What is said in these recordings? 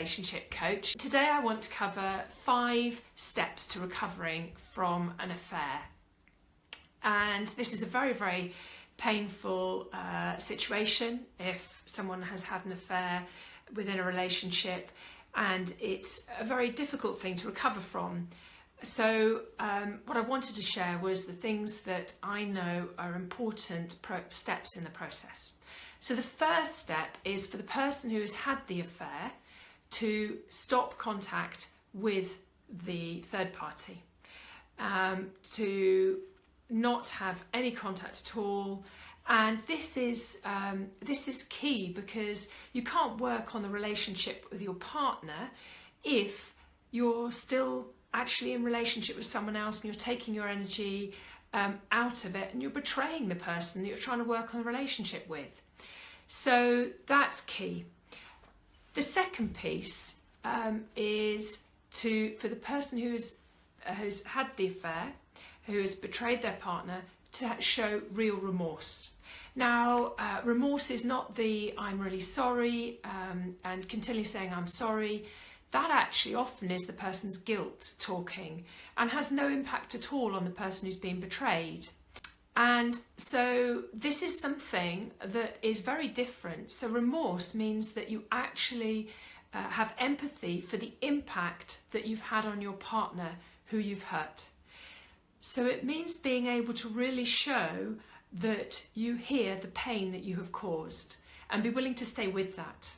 relationship coach. Today I want to cover 5 steps to recovering from an affair. And this is a very, very painful situation if someone has had an affair within a relationship, and it's a very difficult thing to recover from. So what I wanted to share was the things that I know are important steps in the process. So the first step is for the person who has had the affair to stop contact with the third party, to not have any contact at all. And this is key, because you can't work on the relationship with your partner if you're still actually in relationship with someone else and you're taking your energy out of it, and you're betraying the person that you're trying to work on the relationship with. So that's key. The second piece is for the person who's had the affair, who has betrayed their partner, to show real remorse. Now, remorse is not the "I'm really sorry" and continually saying "I'm sorry." That actually often is the person's guilt talking and has no impact at all on the person who's been betrayed. And so this is something that is very different. So remorse means that you actually have empathy for the impact that you've had on your partner who you've hurt. So it means being able to really show that you hear the pain that you have caused and be willing to stay with that.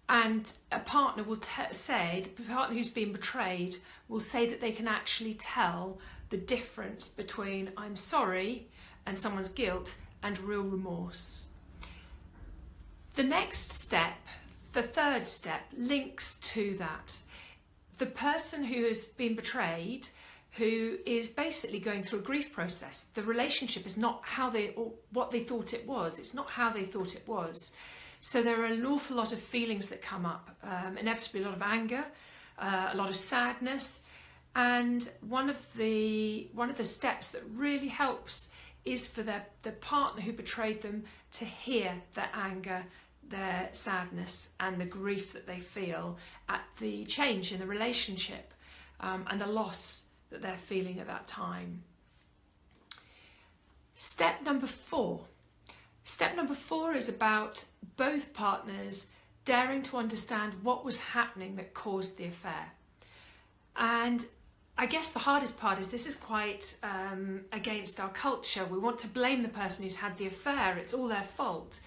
And a partner will say, the partner who's been betrayed will say that they can actually tell the difference between "I'm sorry" and someone's guilt and real remorse. The next step, the third step, links to that. The person who has been betrayed, who is basically going through a grief process, the relationship is not what they thought it was. It's not how they thought it was. So there are an awful lot of feelings that come up, inevitably a lot of anger, a lot of sadness, and one of the steps that really helps is for the partner who betrayed them to hear their anger, their sadness, and the grief that they feel at the change in the relationship and the loss that they're feeling at that time. Step number 4. Step number 4 is about both partners daring to understand what was happening that caused the affair. And I guess the hardest part is this is quite against our culture. We want to blame the person who's had the affair. It's all their fault.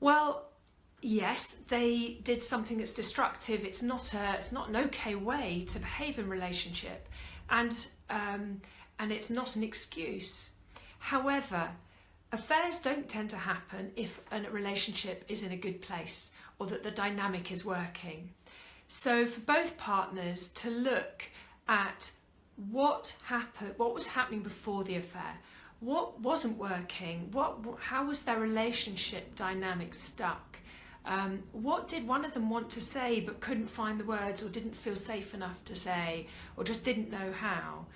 Well, yes, they did something that's destructive. It's not an okay way to behave in relationship, and it's not an excuse. However, affairs don't tend to happen if a relationship is in a good place or that the dynamic is working. So for both partners to look at what was happening before the affair, what wasn't working, how was their relationship dynamic stuck, what did one of them want to say but couldn't find the words, or didn't feel safe enough to say, or just didn't know how.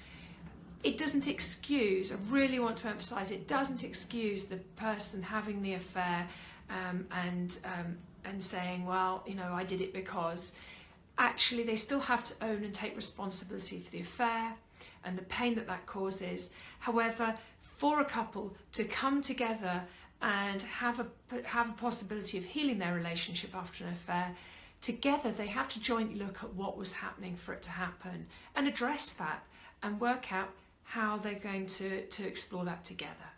It doesn't excuse, I really want to emphasise, it doesn't excuse the person having the affair and saying, well, you know, I did it because. Actually, they still have to own and take responsibility for the affair and the pain that causes. However, for a couple to come together and have a possibility of healing their relationship after an affair, together they have to jointly look at what was happening for it to happen and address that and work out how they're going to explore that together.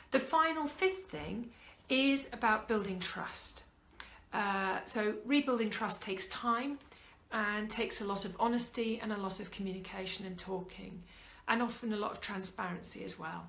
The final 5th thing is about building trust. So rebuilding trust takes time and takes a lot of honesty and a lot of communication and talking, and often a lot of transparency as well.